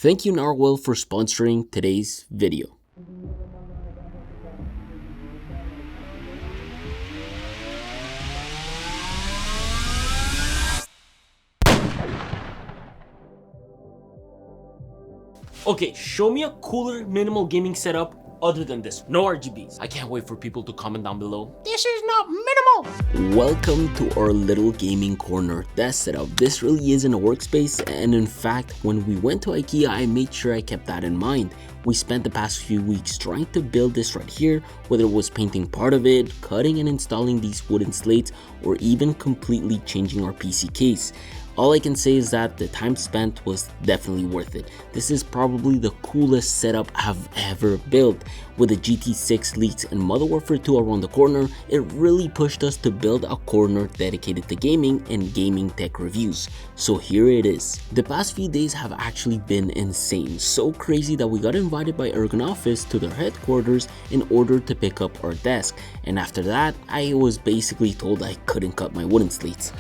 Thank you Narwhal for sponsoring today's video. Okay, show me a cooler minimal gaming setup other than this. No RGBs. I can't wait for people to comment down below. This is not minimal. Welcome to our little gaming corner desk setup. This really isn't a workspace, and in fact, when we went to IKEA, I made sure I kept that in mind. We spent the past few weeks trying to build this right here, whether it was painting part of it, cutting and installing these wooden slates, or even completely changing our PC case. All I can say is that the time spent was definitely worth it. This is probably the coolest setup I've ever built. With the GT6 leaks and Modern Warfare 2 around the corner, it really pushed us to build a corner dedicated to gaming and gaming tech reviews. So here it is. The past few days have actually been insane, so crazy that we got invited by Ergon Office to their headquarters in order to pick up our desk, and after that I was basically told I couldn't cut my wooden slates.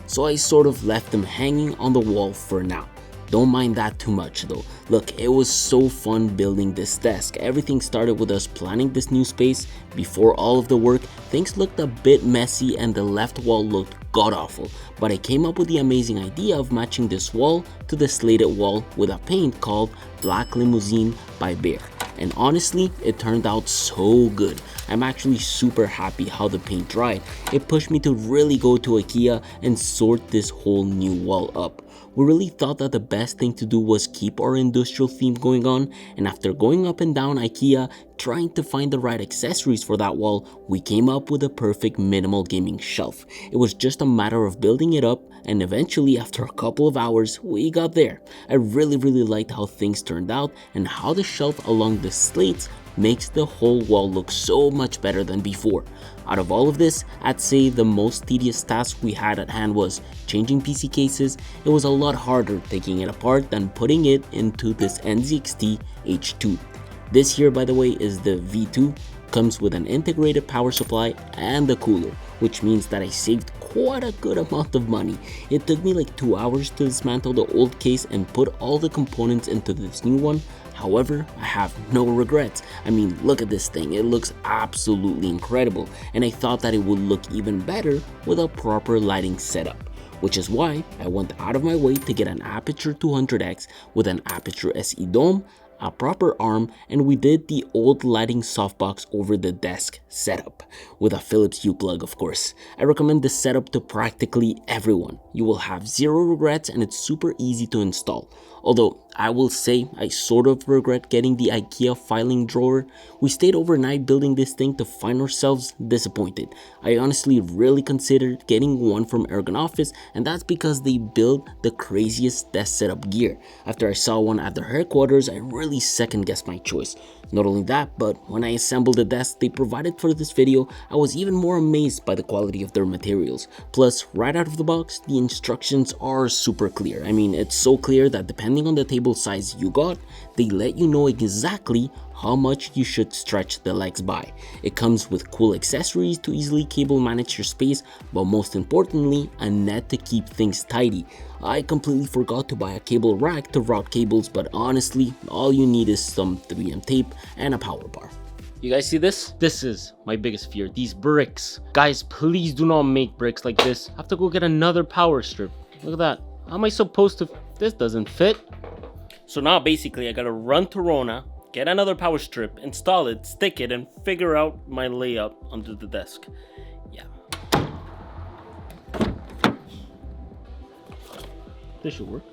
So I sort of left them hanging on the wall for now. Don't mind that too much though. Look, it was so fun building this desk. Everything started with us planning this new space. Before all of the work, things looked a bit messy and the left wall looked god awful. But I came up with the amazing idea of matching this wall to the slated wall with a paint called Black Limousine by Bear. And honestly, it turned out so good. I'm actually super happy how the paint dried. It pushed me to really go to IKEA and sort this whole new wall up. We really thought that the best thing to do was keep our industrial theme going on, and after going up and down IKEA trying to find the right accessories for that wall, we came up with a perfect minimal gaming shelf. It was just a matter of building it up, and eventually after a couple of hours we got there. I really liked how things turned out and how the shelf along the slates makes the whole wall look so much better than before. Out of all of this, I'd say the most tedious task we had at hand was changing PC cases. It was a lot harder taking it apart than putting it into this NZXT H2. This here, by the way, is the V2, comes with an integrated power supply and the cooler, which means that I saved quite a good amount of money. It took me like 2 hours to dismantle the old case and put all the components into this new one. However, I have no regrets. I mean, look at this thing, it looks absolutely incredible, and I thought that it would look even better with a proper lighting setup, which is why I went out of my way to get an Aperture 200X with an Aperture SE dome, a proper arm, and we did the old lighting softbox over the desk setup with a Philips U plug, of course. I recommend this setup to practically everyone. You will have zero regrets and it's super easy to install. Although I will say I sort of regret getting the IKEA filing drawer. We stayed overnight building this thing to find ourselves disappointed. I honestly really considered getting one from Ergon Office, and that's because they build the craziest desk setup gear. After I saw one at their headquarters, I really second guessed my choice. Not only that, but when I assembled the desk they provided for this video, I was even more amazed by the quality of their materials. Plus, right out of the box, the instructions are super clear. I mean, it's so clear that depending on the table size you got, they let you know exactly how much you should stretch the legs by. It comes with cool accessories to easily cable manage your space, but most importantly, a net to keep things tidy. I completely forgot to buy a cable rack to route cables, but honestly, all you need is some 3M tape and a power bar. You guys see this? This is my biggest fear, these bricks. Guys, please do not make bricks like this. I have to go get another power strip. Look at that. How am I supposed to? This doesn't fit. So now basically I gotta run to Rona, get another power strip, install it, stick it, and figure out my layout under the desk. Yeah. This should work.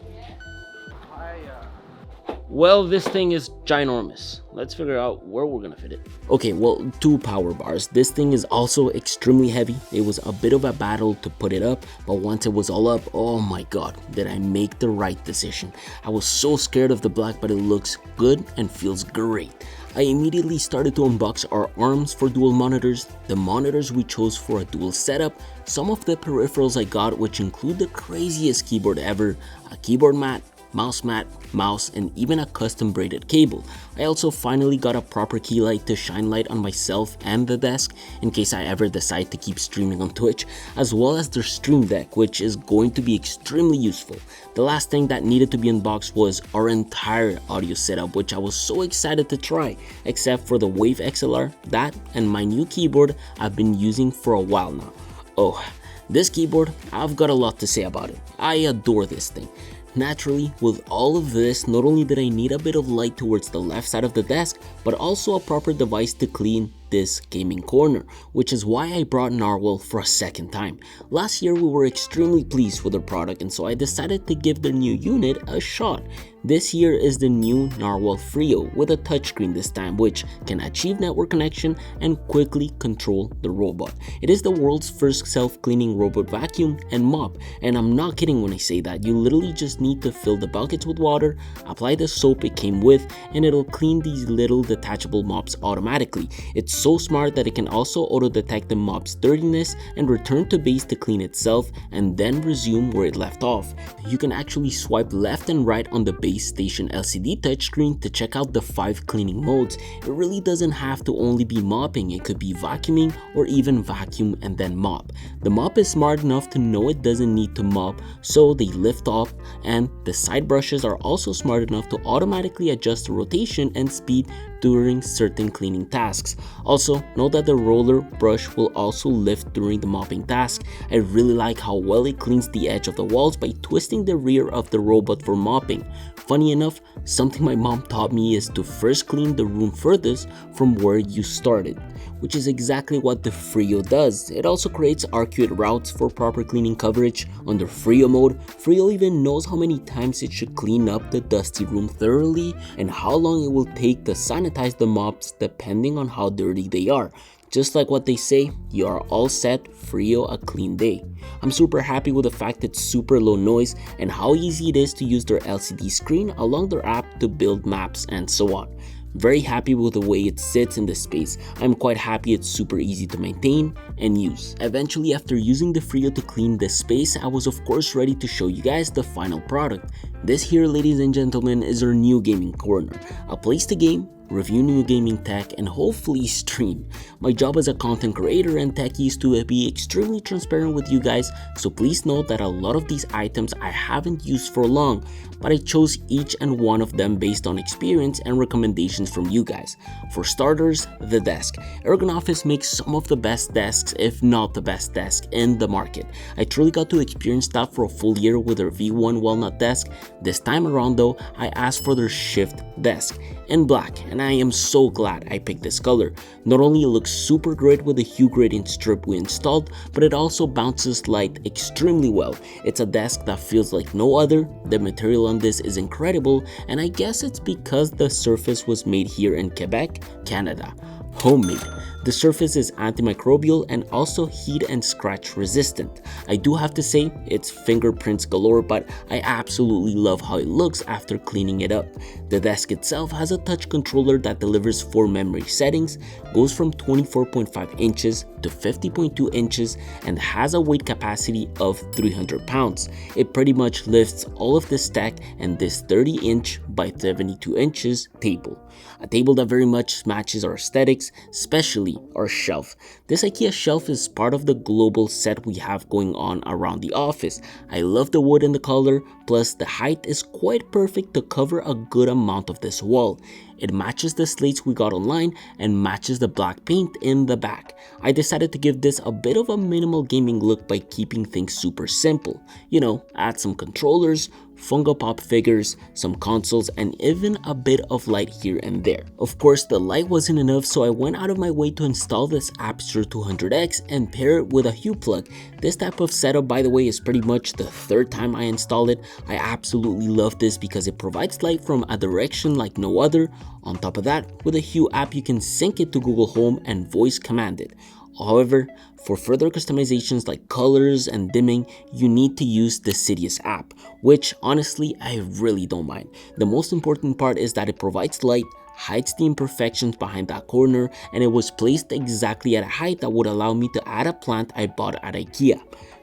Well, this thing is ginormous. Let's figure out where we're gonna fit it. Okay, well, 2 power bars. This thing is also extremely heavy. It was a bit of a battle to put it up, but once it was all up, oh my god, did I make the right decision. I was so scared of the black, but it looks good and feels great. I immediately started to unbox our arms for dual monitors, the monitors we chose for a dual setup, some of the peripherals I got, which include the craziest keyboard ever, a keyboard mat, mouse mat, mouse, and even a custom braided cable. I also finally got a proper key light to shine light on myself and the desk in case I ever decide to keep streaming on Twitch, as well as their stream deck, which is going to be extremely useful. The last thing that needed to be unboxed was our entire audio setup, which I was so excited to try, except for the Wave XLR, that and my new keyboard I've been using for a while now. Oh, this keyboard, I've got a lot to say about it. I adore this thing. Naturally, with all of this, not only did I need a bit of light towards the left side of the desk, but also a proper device to clean this gaming corner, which is why I brought Narwhal for a second time. Last year we were extremely pleased with their product, and so I decided to give their new unit a shot. This here is the new Narwhal Frio with a touchscreen this time, which can achieve network connection and quickly control the robot. It is the world's first self-cleaning robot vacuum and mop, and I'm not kidding when I say that. You literally just need to fill the buckets with water, apply the soap it came with, and it'll clean these little detachable mops automatically. It's so smart that it can also auto-detect the mop's dirtiness and return to base to clean itself and then resume where it left off. You can actually swipe left and right on the base station LCD touchscreen to check out the 5 cleaning modes. It really doesn't have to only be mopping, it could be vacuuming or even vacuum and then mop. The mop is smart enough to know it doesn't need to mop, so they lift off, and the side brushes are also smart enough to automatically adjust the rotation and speed during certain cleaning tasks. Also, note that the roller brush will also lift during the mopping task. I really like how well it cleans the edge of the walls by twisting the rear of the robot for mopping. Funny enough, something my mom taught me is to first clean the room furthest from where you started, which is exactly what the Frio does. It also creates arcuate routes for proper cleaning coverage. Under Frio mode, Frio even knows how many times it should clean up the dusty room thoroughly and how long it will take to sanitize the mops depending on how dirty they are. Just like what they say, you are all set, Frio a clean day. I'm super happy with the fact it's super low noise and how easy it is to use their LCD screen along their app to build maps and so on. Very happy with the way it sits in this space. I'm quite happy it's super easy to maintain and use. Eventually, after using the Frio to clean this space, I was of course ready to show you guys the final product. This here, ladies and gentlemen, is our new gaming corner. A place to game, review new gaming tech, and hopefully stream. My job as a content creator and techie is to be extremely transparent with you guys, so please note that a lot of these items I haven't used for long, but I chose each and one of them based on experience and recommendations from you guys. For starters, the desk. Ergonoffice makes some of the best desks, if not the best desk in the market. I truly got to experience that for a full year with their V1 walnut desk. This time around though, I asked for their shift desk in black, and I am so glad I picked this color. Not only it looks super great with the hue gradient strip we installed, but it also bounces light extremely well. It's a desk that feels like no other. The material on this is incredible, and I guess it's because the surface was made here in Quebec, Canada. Homemade. The surface is antimicrobial and also heat and scratch resistant. I do have to say it's fingerprints galore, but I absolutely love how it looks after cleaning it up. The desk itself has a touch controller that delivers 4 memory settings, goes from 24.5 inches to 50.2 inches, and has a weight capacity of 300 pounds. It pretty much lifts all of the stack and this 30-inch by 72 inches table. A table that very much matches our aesthetics, especially our shelf. This IKEA shelf is part of the global set we have going on around the office. I love the wood and the color, plus the height is quite perfect to cover a good amount of this wall. It matches the slates we got online and matches the black paint in the back. I decided to give this a bit of a minimal gaming look by keeping things super simple. You know, add some controllers, Funko Pop figures, some consoles, and even a bit of light here and there. Of course, the light wasn't enough, so I went out of my way to install this Aperture 200X and pair it with a Hue plug. This type of setup, by the way, is pretty much the 3rd time I install it. I absolutely love this because it provides light from a direction like no other. On top of that, with the Hue app, you can sync it to Google Home and voice command it. However, for further customizations like colors and dimming, you need to use the Sidious app, which honestly I really don't mind. The most important part is that it provides light, hides the imperfections behind that corner, and it was placed exactly at a height that would allow me to add a plant I bought at IKEA.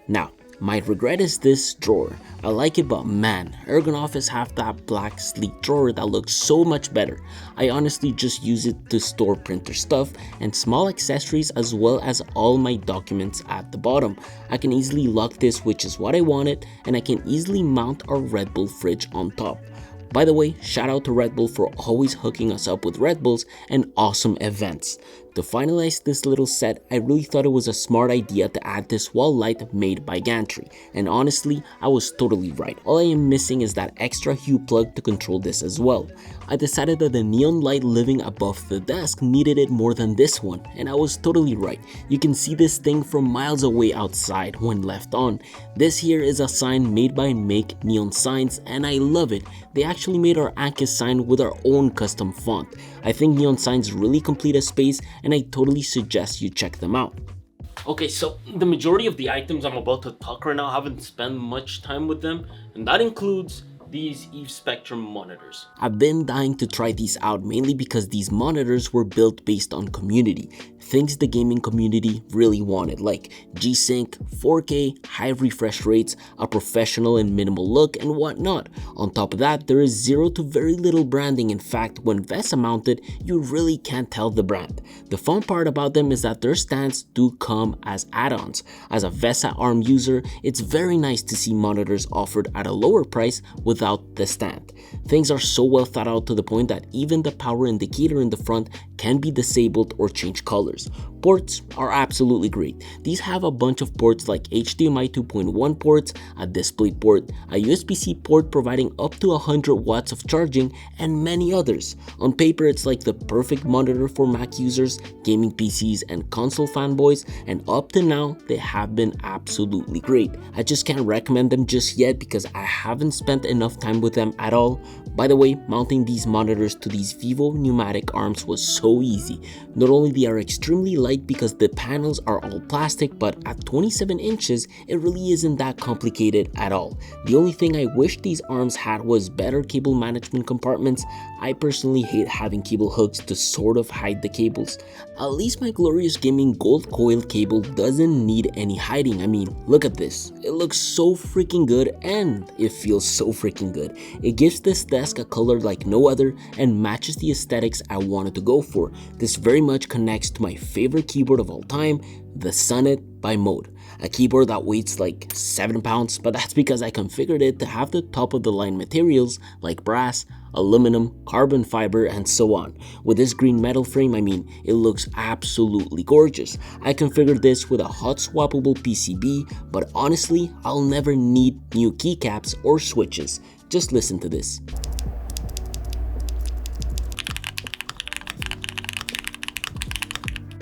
Now, My regret is this drawer. I like it, but man, Ergonomics have that black sleek drawer that looks so much better. I honestly just use it to store printer stuff and small accessories as well as all my documents at the bottom. I can easily lock this, which is what I wanted, and I can easily mount our Red Bull fridge on top. By the way, shout out to Red Bull for always hooking us up with Red Bulls and awesome events. To finalize this little set, I really thought it was a smart idea to add this wall light made by Gantry, and honestly, I was totally right. All I am missing is that extra hue plug to control this as well. I decided that the neon light living above the desk needed it more than this one, and I was totally right. You can see this thing from miles away outside when left on. This here is a sign made by Make Neon Signs, and I love it. They actually made our Anchor sign with our own custom font. I think Neon Signs really complete a space, and I totally suggest you check them out. Okay, so the majority of the items I'm about to talk right now haven't spent much time with them, and that includes these Eve Spectrum monitors. I've been dying to try these out mainly because these monitors were built based on community, things the gaming community really wanted, like G-Sync, 4K, high refresh rates, a professional and minimal look, and whatnot. On top of that, there is zero to very little branding. In fact, when VESA mounted, you really can't tell the brand. The fun part about them is that their stands do come as add-ons. As a VESA ARM user, it's very nice to see monitors offered at a lower price without the stand. Things are so well thought out to the point that even the power indicator in the front can be disabled or change colors. Ports are absolutely great. These have a bunch of ports like HDMI 2.1 ports, a display port, a USB-C port providing up to 100 watts of charging, and many others. On paper, it's like the perfect monitor for Mac users, gaming PCs, and console fanboys, and up to now, they have been absolutely great. I just can't recommend them just yet because I haven't spent enough time with them at all. By the way, mounting these monitors to these Vivo pneumatic arms was so easy. Not only they are extremely light because the panels are all plastic, but at 27 inches, it really isn't that complicated at all. The only thing I wish these arms had was better cable management compartments. I personally hate having cable hooks to sort of hide the cables. At least my Glorious Gaming gold coil cable doesn't need any hiding. I mean, look at this. It looks so freaking good and it feels so freaking good. It gives this desk a color like no other and matches the aesthetics I wanted to go for. This very much connects to my favorite keyboard of all time, the Sonnet by Mode. A keyboard that weighs like 7 pounds, but that's because I configured it to have the top of the line materials like brass, aluminum, carbon fiber, and so on. With this green metal frame, I mean, it looks absolutely gorgeous. I configured this with a hot swappable PCB, but honestly, I'll never need new keycaps or switches. Just listen to this.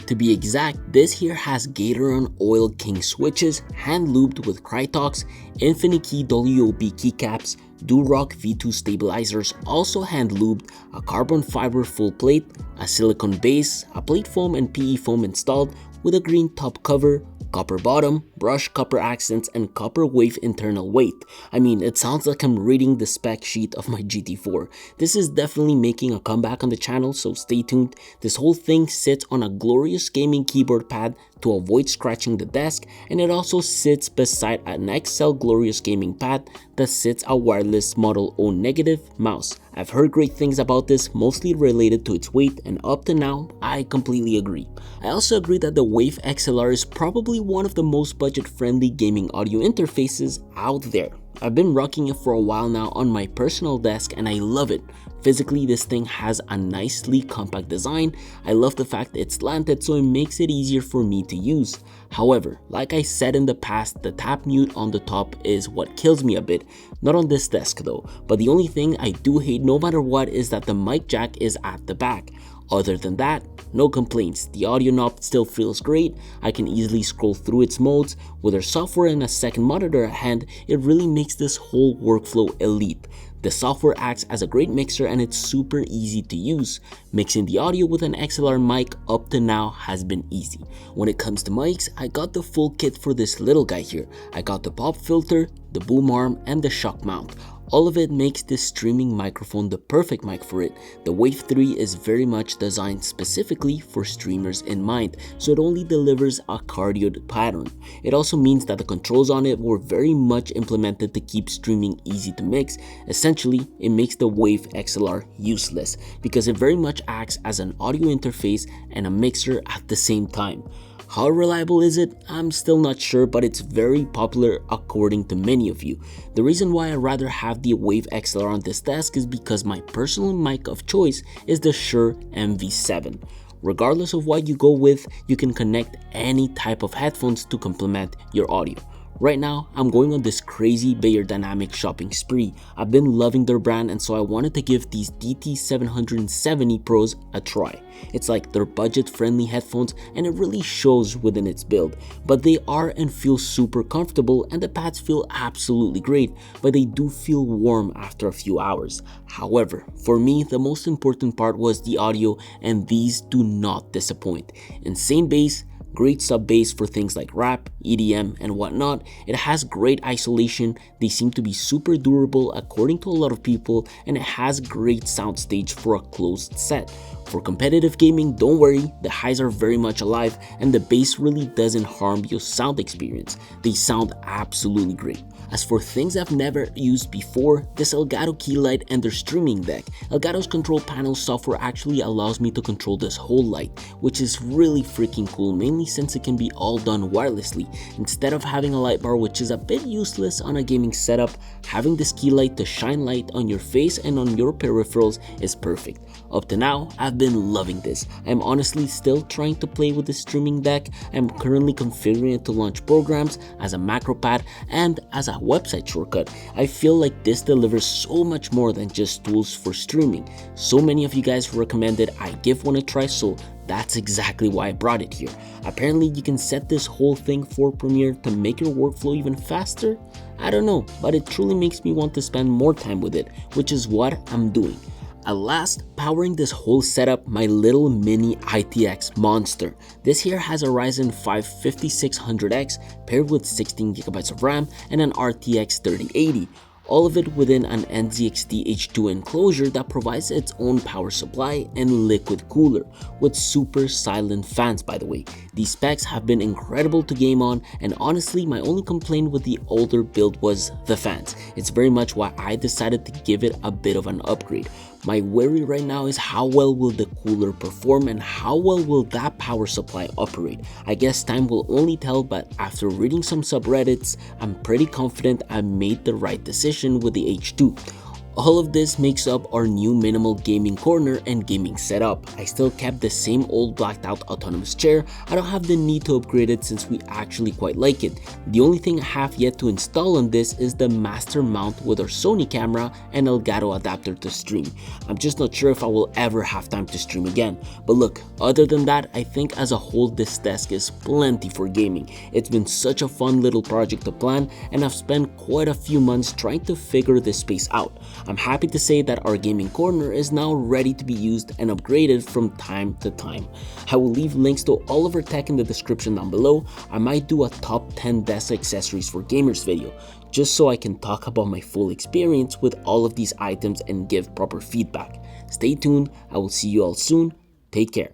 To be exact, this here has Gateron Oil King switches, hand lubed with Krytox, Infinity Key WOB keycaps, Durock V2 stabilizers, also hand lubed, a carbon fiber full plate, a silicone base, a plate foam and PE foam installed with a green top cover, copper bottom, brushed copper accents, and copper wave internal weight. I mean, it sounds like I'm reading the spec sheet of my GT4. This is definitely making a comeback on the channel, so stay tuned. This whole thing sits on a Glorious Gaming keyboard pad to avoid scratching the desk, and it also sits beside an XL Glorious Gaming pad that sits a wireless Model O negative mouse. I've heard great things about this, mostly related to its weight, and up to now, I completely agree. I also agree that the Wave XLR is probably one of the most budget-friendly gaming audio interfaces out there. I've been rocking it for a while now on my personal desk and I love it. Physically, this thing has a nicely compact design. I love the fact that it's slanted, so it makes it easier for me to use. However, like I said in the past, the tap mute on the top is what kills me a bit. Not on this desk though, but the only thing I do hate no matter what is that the mic jack is at the back. Other than that, no complaints. The audio knob still feels great. I can easily scroll through its modes. With our software and a second monitor at hand, it really makes this whole workflow elite. The software acts as a great mixer and it's super easy to use. Mixing the audio with an XLR mic up to now has been easy. When it comes to mics, I got the full kit for this little guy here. I got the pop filter, the boom arm, and the shock mount. All of it makes this streaming microphone the perfect mic for it. The Wave 3 is very much designed specifically for streamers in mind, so it only delivers a cardioid pattern. It also means that the controls on it were very much implemented to keep streaming easy to mix. Essentially, it makes the Wave XLR useless because it very much acts as an audio interface and a mixer at the same time. How reliable is it? I'm still not sure, but it's very popular according to many of you. The reason why I rather have the Wave XLR on this desk is because my personal mic of choice is the Shure MV7. Regardless of what you go with, you can connect any type of headphones to complement your audio. Right now, I'm going on this crazy Beyerdynamic shopping spree. I've been loving their brand, and so I wanted to give these DT770 Pros a try. It's like they're budget-friendly headphones, and it really shows within its build. But they are and feel super comfortable, and the pads feel absolutely great, but they do feel warm after a few hours. However, for me, the most important part was the audio, and these do not disappoint. Insane bass, great sub bass for things like rap, EDM, and whatnot. It has great isolation, they seem to be super durable according to a lot of people, and it has great soundstage for a closed set. For competitive gaming, don't worry, the highs are very much alive and the bass really doesn't harm your sound experience. They sound absolutely great. As for things I've never used before, this Elgato key light and their streaming deck. Elgato's control panel software actually allows me to control this whole light, which is really freaking cool, mainly since it can be all done wirelessly. Instead of having a light bar, which is a bit useless on a gaming setup, having this key light to shine light on your face and on your peripherals is perfect. Up to now, I've been loving this. I'm honestly still trying to play with the streaming deck. I'm currently configuring it to launch programs as a macro pad and as a website shortcut. I feel like this delivers so much more than just tools for streaming. So many of you guys recommended I give one a try, so that's exactly why I brought it here. Apparently you can set this whole thing for Premiere to make your workflow even faster. I don't know, but it truly makes me want to spend more time with it, which is what I'm doing. At last, powering this whole setup, my little mini ITX monster. This here has a Ryzen 5 5600X paired with 16GB of RAM and an RTX 3080. All of it within an NZXT H2 enclosure that provides its own power supply and liquid cooler, with super silent fans by the way. These specs have been incredible to game on, and honestly my only complaint with the older build was the fans. It's very much why I decided to give it a bit of an upgrade. My worry right now is how well will the cooler perform and how well will that power supply operate. I guess time will only tell, but after reading some subreddits, I'm pretty confident I made the right decision with the H2. All of this makes up our new minimal gaming corner and gaming setup. I still kept the same old blacked out autonomous chair. I don't have the need to upgrade it since we actually quite like it. The only thing I have yet to install on this is the master mount with our Sony camera and Elgato adapter to stream. I'm just not sure if I will ever have time to stream again. But look, other than that, I think as a whole this desk is plenty for gaming. It's been such a fun little project to plan, and I've spent quite a few months trying to figure this space out. I'm happy to say that our gaming corner is now ready to be used and upgraded from time to time. I will leave links to all of our tech in the description down below. I might do a top 10 desk accessories for gamers video, just so I can talk about my full experience with all of these items and give proper feedback. Stay tuned, I will see you all soon, take care.